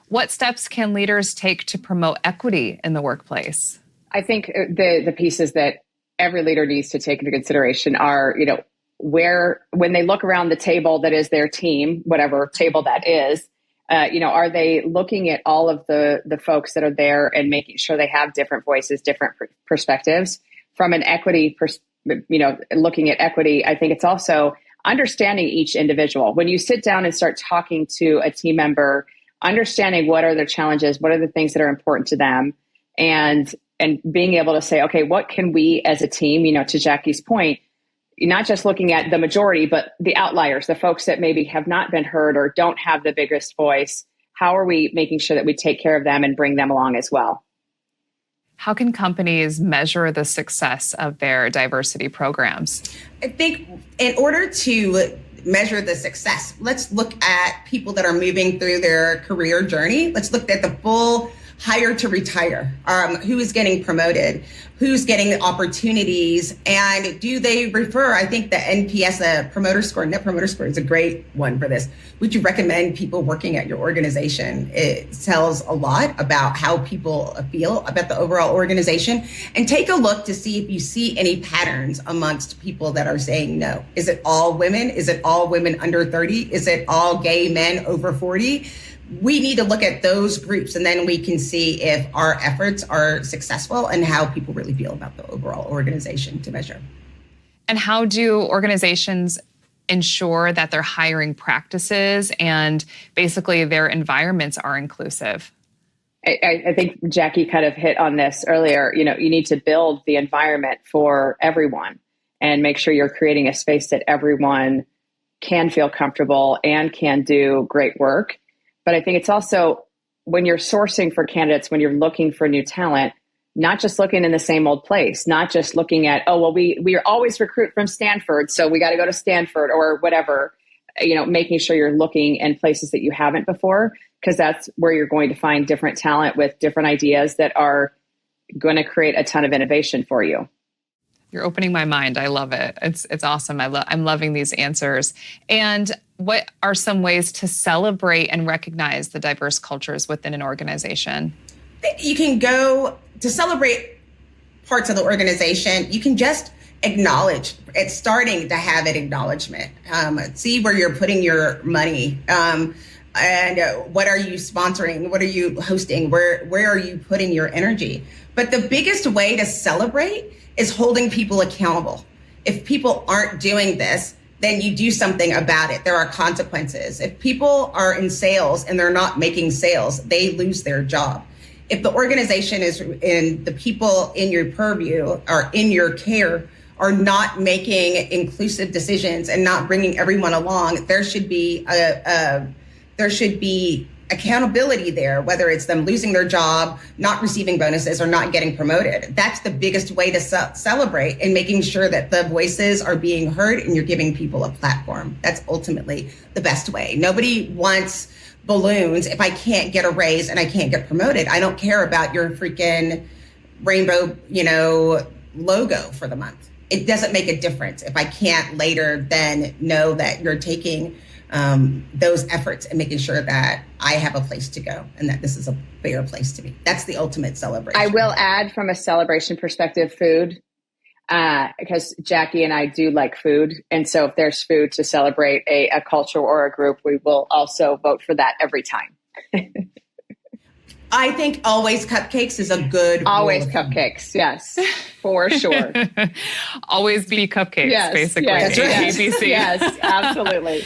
What steps can leaders take to promote equity in the workplace? I think the pieces that every leader needs to take into consideration are, when they look around the table that is their team, whatever table that is, are they looking at all of the folks that are there and making sure they have different voices, different perspectives from an equity, looking at equity. I think it's also understanding each individual. When you sit down and start talking to a team member, understanding what are their challenges, what are the things that are important to them, and being able to say, okay, what can we as a team, to Jackie's point, not just looking at the majority, but the outliers, the folks that maybe have not been heard or don't have the biggest voice. How are we making sure that we take care of them and bring them along as well? How can companies measure the success of their diversity programs? I think in order to measure the success, let's look at people that are moving through their career journey. Let's look at the full hire to retire, who is getting promoted, who's getting opportunities, and do they refer? I think the NPS, the Net Promoter Score is a great one for this. Would you recommend people working at your organization? It tells a lot about how people feel about the overall organization. And take a look to see if you see any patterns amongst people that are saying no. Is it all women? Is it all women under 30? Is it all gay men over 40? We need to look at those groups, and then we can see if our efforts are successful and how people really feel about the overall organization to measure. And how do organizations ensure that their hiring practices and basically their environments are inclusive? I think Jackie kind of hit on this earlier. You need to build the environment for everyone and make sure you're creating a space that everyone can feel comfortable and can do great work. But I think it's also when you're sourcing for candidates, when you're looking for new talent, not just looking in the same old place, not just looking at, we are always recruit from Stanford, so we got to go to Stanford or whatever, making sure you're looking in places that you haven't before, because that's where you're going to find different talent with different ideas that are going to create a ton of innovation for you. You're opening my mind. I love it. It's awesome. I'm loving these answers. And what are some ways to celebrate and recognize the diverse cultures within an organization? You can go to celebrate parts of the organization. You can just acknowledge. It's starting to have an acknowledgement. See where you're putting your money. And what are you sponsoring? What are you hosting? Where are you putting your energy? But the biggest way to celebrate is holding people accountable. If people aren't doing this, then you do something about it. There are consequences. If people are in sales and they're not making sales, they lose their job. If the organization is in the people in your purview or in your care are not making inclusive decisions and not bringing everyone along, there should be accountability there, whether it's them losing their job, not receiving bonuses, or not getting promoted. That's the biggest way to celebrate, and making sure that the voices are being heard and you're giving people a platform. That's ultimately the best way. Nobody wants balloons if I can't get a raise and I can't get promoted. I don't care about your freaking rainbow, logo for the month. It doesn't make a difference if I can't later then know that you're taking those efforts and making sure that I have a place to go and that this is a fair place to be. That's the ultimate celebration. I will add, from a celebration perspective, food, because Jackie and I do like food. And so if there's food to celebrate a culture or a group, we will also vote for that every time. I think always cupcakes is a good Always cupcakes, yes, for sure. Always be cupcakes, yes, basically. Yes, ABC. Yes, absolutely.